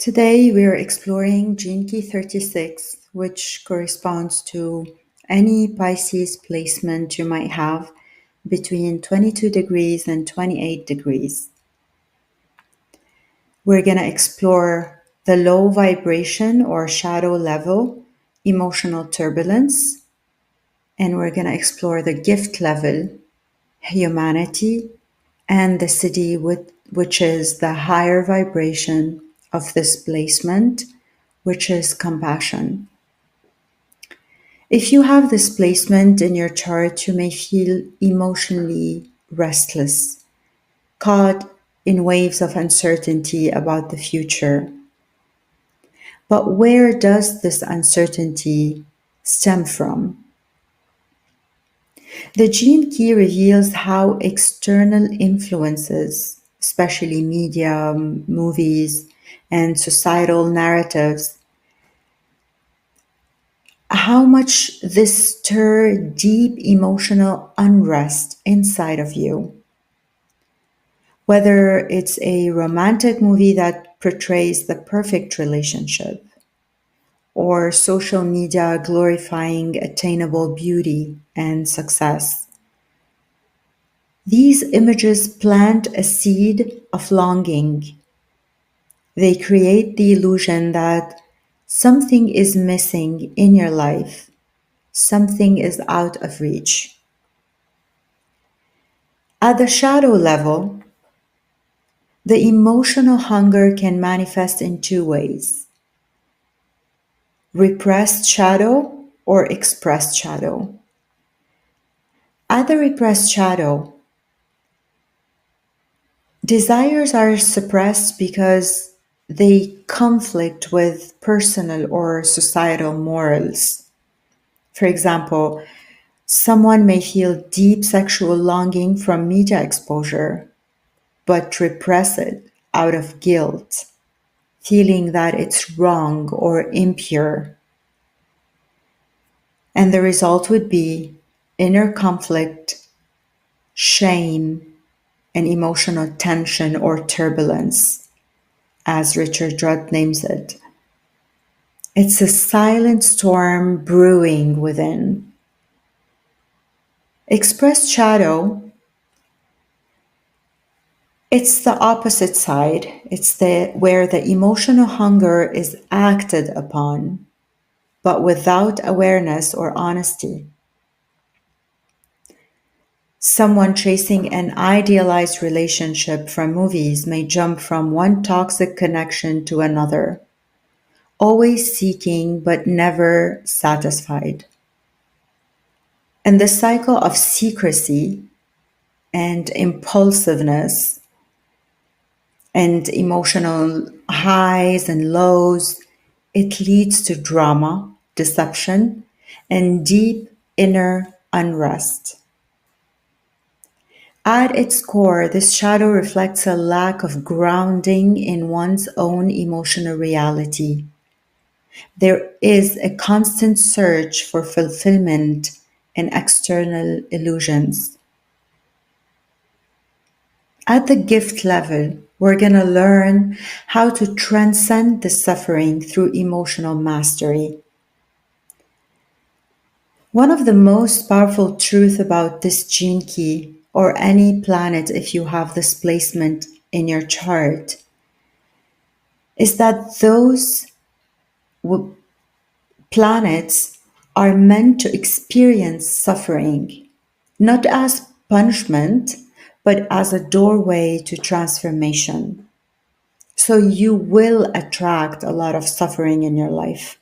Today we are exploring Gene Key 36, which corresponds to any Pisces placement you might have between 22 degrees and 28 degrees. We're going to explore the low vibration or shadow level, emotional turbulence, and we're going to explore the gift level, humanity, and the Siddhi, which is the higher vibration of this placement, which is compassion. If you have this placement in your chart, you may feel emotionally restless, caught in waves of uncertainty about the future. But where does this uncertainty stem from? The gene key reveals how external influences, especially media, movies, and societal narratives, how much this stir deep emotional unrest inside of you. Whether it's a romantic movie that portrays the perfect relationship, or social media glorifying attainable beauty and success. These images plant a seed of longing. They create the illusion that something is missing in your life, something is out of reach. At the shadow level, the emotional hunger can manifest in two ways: repressed shadow or expressed shadow. At the repressed shadow, desires are suppressed because they conflict with personal or societal morals. For example, someone may feel deep sexual longing from media exposure, but repress it out of guilt, feeling that it's wrong or impure. And the result would be inner conflict, shame, and emotional tension or turbulence, as Richard Rudd names it. It's a silent storm brewing within. Expressed shadow, it's the opposite side. It's where the emotional hunger is acted upon, but without awareness or honesty. Someone chasing an idealized relationship from movies may jump from one toxic connection to another, always seeking but never satisfied. And this cycle of secrecy and impulsiveness and emotional highs and lows, it leads to drama, deception, and deep inner unrest. At its core, this shadow reflects a lack of grounding in one's own emotional reality. There is a constant search for fulfillment in external illusions. At the gift level, we're going to learn how to transcend the suffering through emotional mastery. One of the most powerful truths about this gene key, or any planet if you have this placement in your chart, is that those planets are meant to experience suffering, not as punishment, but as a doorway to transformation. So you will attract a lot of suffering in your life.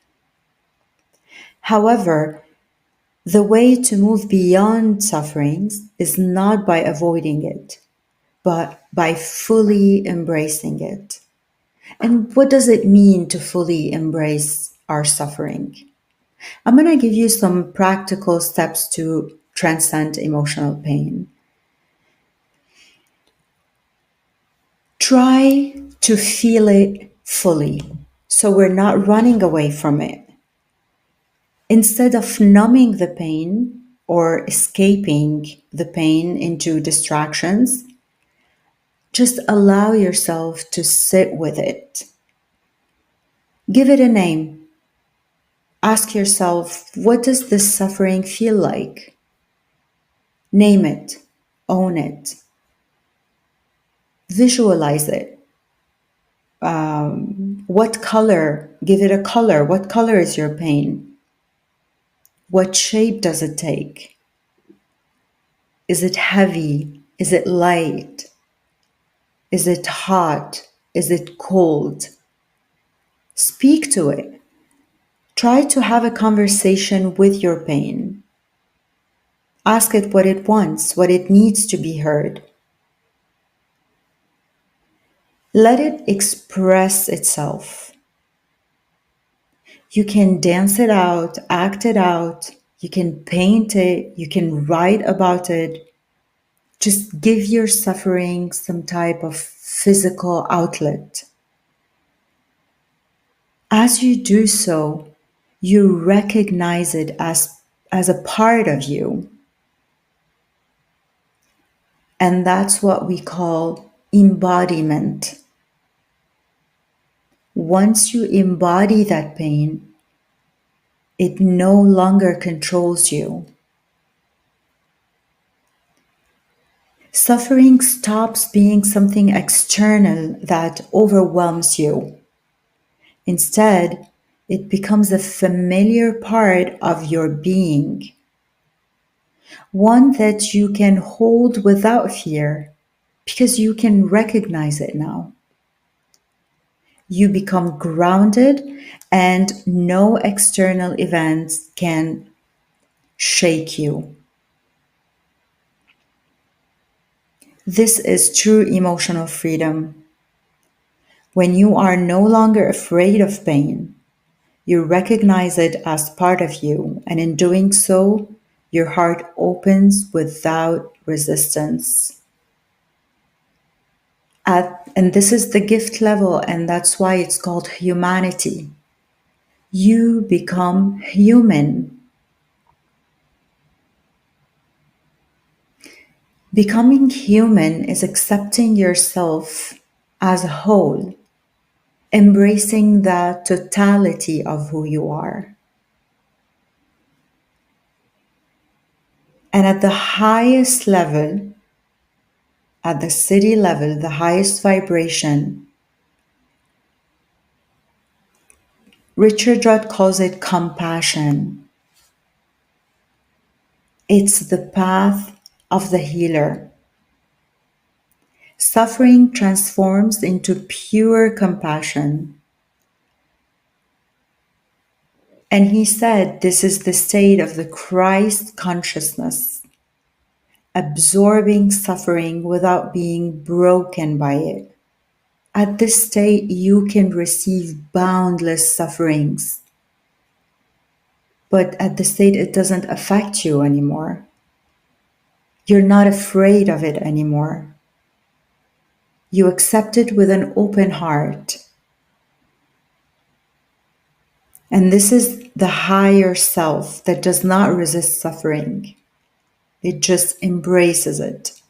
However, the way to move beyond sufferings is not by avoiding it, but by fully embracing it. And what does it mean to fully embrace our suffering? I'm going to give you some practical steps to transcend emotional pain. Try to feel it fully, so we're not running away from it. Instead of numbing the pain or escaping the pain into distractions, just allow yourself to sit with it. Give it a name. Ask yourself, what does this suffering feel like? Name it, own it, visualize it. What color? Give it a color. What color is your pain? What shape does it take? Is it heavy? Is it light? Is it hot? Is it cold? Speak to it. Try to have a conversation with your pain. Ask it what it wants, what it needs to be heard. Let it express itself. You can dance it out, act it out, you can paint it, you can write about it. Just give your suffering some type of physical outlet. As you do so, you recognize it as a part of you. And that's what we call embodiment. Once you embody that pain, it no longer controls you. Suffering stops being something external that overwhelms you. Instead, it becomes a familiar part of your being, one that you can hold without fear because you can recognize it now. You become grounded, and no external events can shake you. This is true emotional freedom. When you are no longer afraid of pain, you recognize it as part of you, and in doing so, your heart opens without resistance. And this is the gift level, and that's why it's called humanity. You become human. Becoming human is accepting yourself as a whole, embracing the totality of who you are. And at the highest level, at the Siddhi level, the highest vibration, Richard Rudd calls it compassion. It's the path of the healer. Suffering transforms into pure compassion. And he said this is the state of the Christ consciousness, absorbing suffering without being broken by it. At this state, you can receive boundless sufferings. But at this state, it doesn't affect you anymore. You're not afraid of it anymore. You accept it with an open heart. And this is the higher self that does not resist suffering. It just embraces it.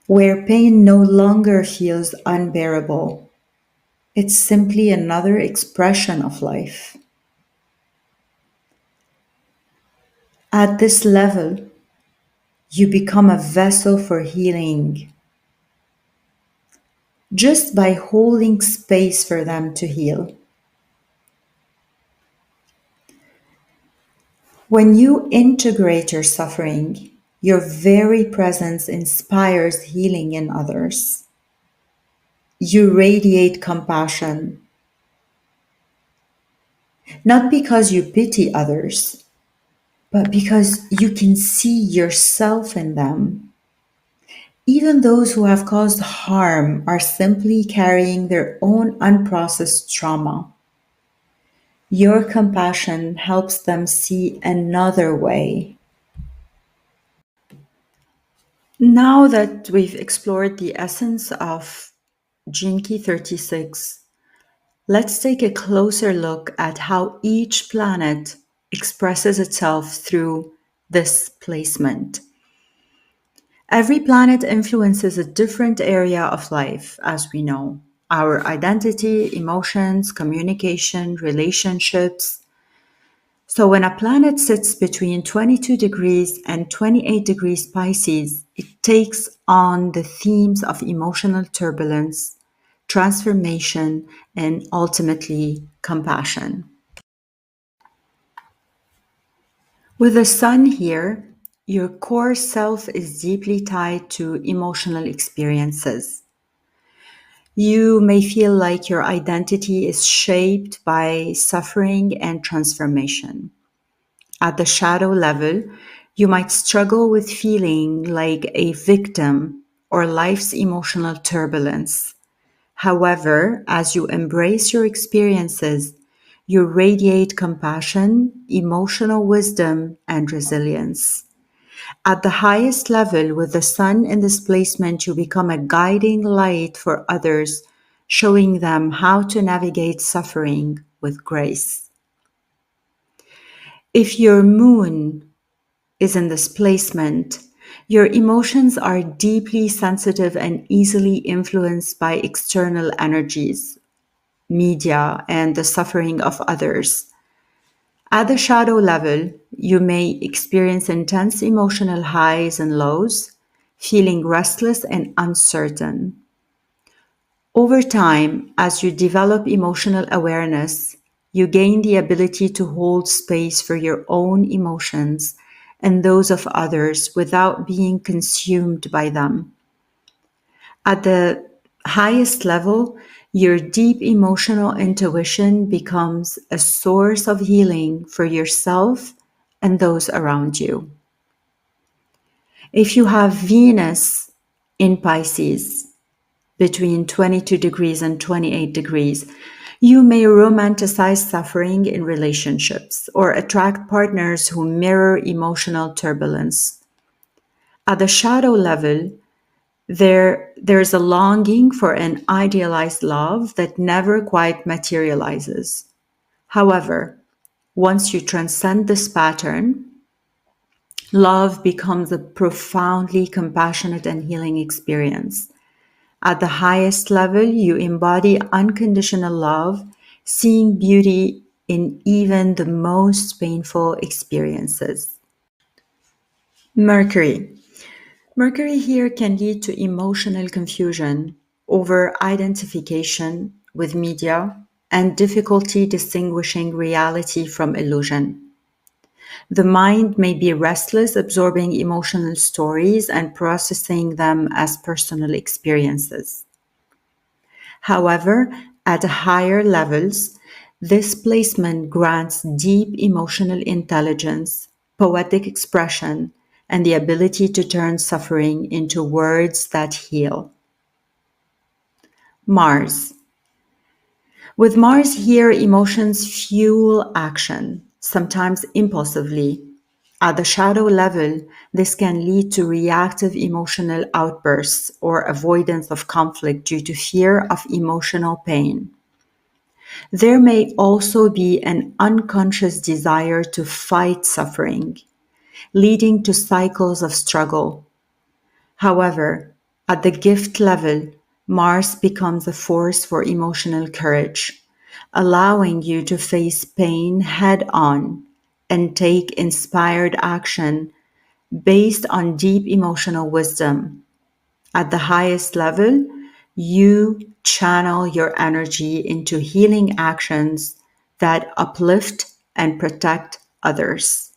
Where pain no longer feels unbearable. It's simply another expression of life. At this level, you become a vessel for healing just by holding space for them to heal. When you integrate your suffering, your very presence inspires healing in others. You radiate compassion, not because you pity others, but because you can see yourself in them. Even those who have caused harm are simply carrying their own unprocessed trauma. Your compassion helps them see another way. Now that we've explored the essence of Gene Key 36, let's take a closer look at how each planet expresses itself through this placement. Every planet influences a different area of life, as we know. our identity, emotions, communication, relationships. So when a planet sits between 22 degrees and 28 degrees Pisces, it takes on the themes of emotional turbulence, transformation, and ultimately compassion. With the sun here, your core self is deeply tied to emotional experiences. You may feel like your identity is shaped by suffering and transformation. At the shadow level, you might struggle with feeling like a victim or life's emotional turbulence. However, as you embrace your experiences, you radiate compassion, emotional wisdom, and resilience. At the highest level, with the sun in this placement, you become a guiding light for others, showing them how to navigate suffering with grace. If your moon is in this placement, your emotions are deeply sensitive and easily influenced by external energies, media, and the suffering of others. At the shadow level, you may experience intense emotional highs and lows, feeling restless and uncertain. Over time, as you develop emotional awareness, you gain the ability to hold space for your own emotions and those of others without being consumed by them. At the highest level, your deep emotional intuition becomes a source of healing for yourself and those around you. If you have Venus in Pisces between 22 degrees and 28 degrees, you may romanticize suffering in relationships or attract partners who mirror emotional turbulence. At the shadow level, there's a longing for an idealized love that never quite materializes. However, once you transcend this pattern, love becomes a profoundly compassionate and healing experience. At the highest level, you embody unconditional love, seeing beauty in even the most painful experiences. Mercury. Mercury here can lead to emotional confusion, over identification with media, and difficulty distinguishing reality from illusion. The mind may be restless, absorbing emotional stories and processing them as personal experiences. However, at higher levels, this placement grants deep emotional intelligence, poetic expression, and the ability to turn suffering into words that heal. Mars. With Mars here, emotions fuel action, sometimes impulsively. At the shadow level, this can lead to reactive emotional outbursts or avoidance of conflict due to fear of emotional pain. There may also be an unconscious desire to fight suffering, leading to cycles of struggle. However, at the gift level, Mars becomes a force for emotional courage, allowing you to face pain head on and take inspired action based on deep emotional wisdom. At the highest level, you channel your energy into healing actions that uplift and protect others.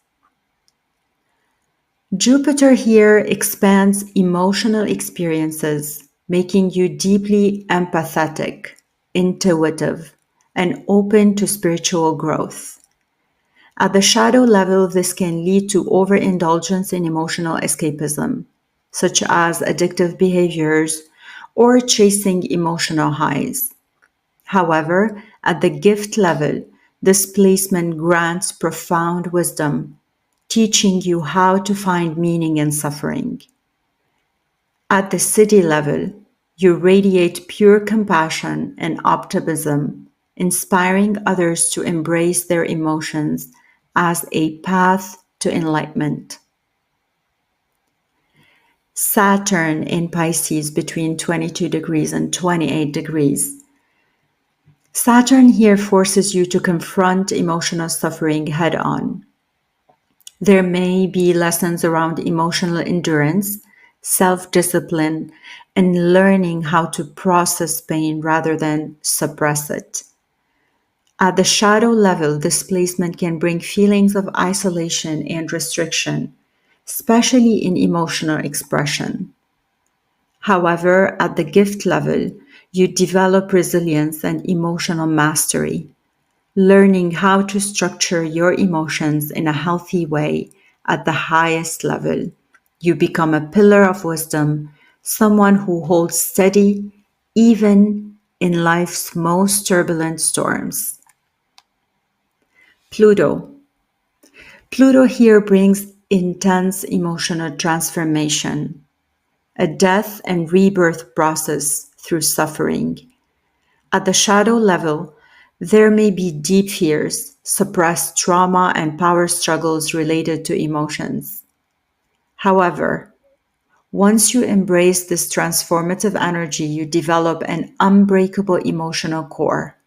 Jupiter here expands emotional experiences, making you deeply empathetic, intuitive, and open to spiritual growth. At the shadow level, this can lead to overindulgence in emotional escapism, such as addictive behaviors or chasing emotional highs. However, at the gift level, this placement grants profound wisdom, teaching you how to find meaning in suffering. At the Siddhi level, you radiate pure compassion and optimism, inspiring others to embrace their emotions as a path to enlightenment. Saturn in Pisces between 22 degrees and 28 degrees Saturn here forces you to confront emotional suffering head on. There may be lessons around emotional endurance, self discipline, and learning how to process pain rather than suppress it. At the shadow level, displacement can bring feelings of isolation and restriction, especially in emotional expression. However, at the gift level, you develop resilience and emotional mastery, learning how to structure your emotions in a healthy way at the highest level. You become a pillar of wisdom, someone who holds steady even in life's most turbulent storms. Pluto. Pluto here brings intense emotional transformation, a death and rebirth process through suffering. At the shadow level, there may be deep fears, suppressed trauma, and power struggles related to emotions. However, once you embrace this transformative energy, you develop an unbreakable emotional core.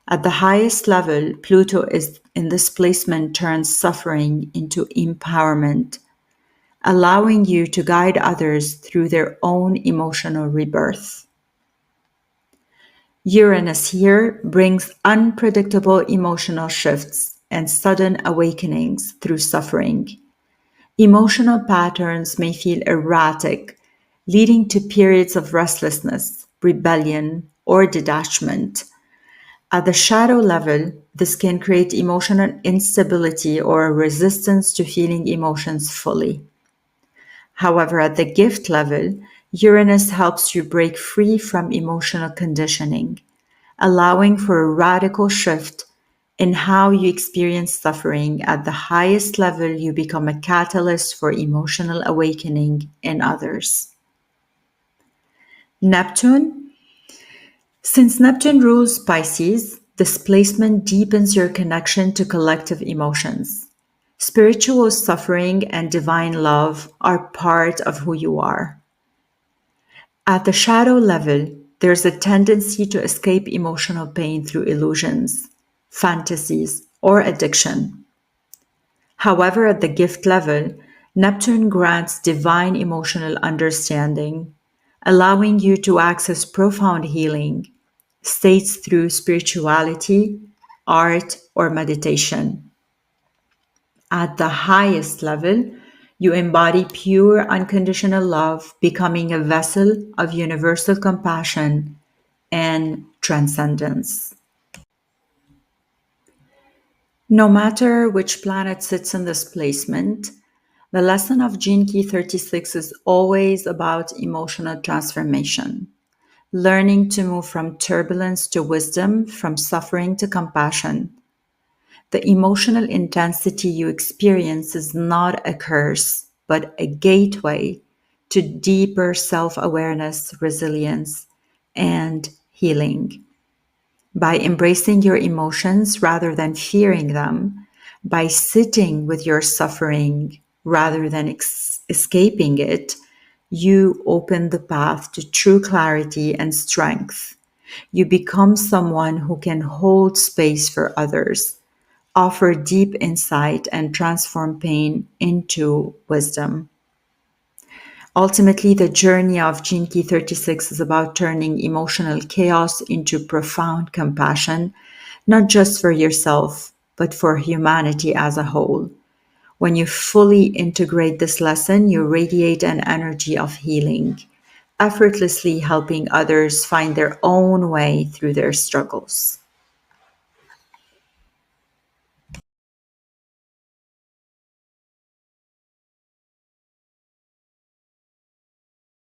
At the highest level, Pluto is in this placement turns suffering into empowerment, allowing you to guide others through their own emotional rebirth. Uranus here brings unpredictable emotional shifts and sudden awakenings through suffering. Emotional patterns may feel erratic, leading to periods of restlessness, rebellion, or detachment. At the shadow level, this can create emotional instability or a resistance to feeling emotions fully. However, at the gift level, Uranus helps you break free from emotional conditioning, allowing for a radical shift in how you experience suffering. At the highest level, you become a catalyst for emotional awakening in others. Neptune. Since Neptune rules Pisces, displacement deepens your connection to collective emotions. Spiritual suffering and divine love are part of who you are. At the shadow level, there's a tendency to escape emotional pain through illusions, fantasies, or addiction. However, at the gift level, Neptune grants divine emotional understanding, allowing you to access profound healing states through spirituality, art, or meditation. At the highest level, you embody pure unconditional love, becoming a vessel of universal compassion and transcendence. No matter which planet sits in this placement, the lesson of Gene Key 36 is always about emotional transformation, learning to move from turbulence to wisdom, from suffering to compassion. The emotional intensity you experience is not a curse, but a gateway to deeper self awareness, resilience, and healing. By embracing your emotions rather than fearing them, by sitting with your suffering rather than escaping it, you open the path to true clarity and strength. You become someone who can hold space for others, offer deep insight, and transform pain into wisdom. Ultimately, the journey of Gene Key 36 is about turning emotional chaos into profound compassion, not just for yourself, but for humanity as a whole. When you fully integrate this lesson, you radiate an energy of healing, effortlessly helping others find their own way through their struggles.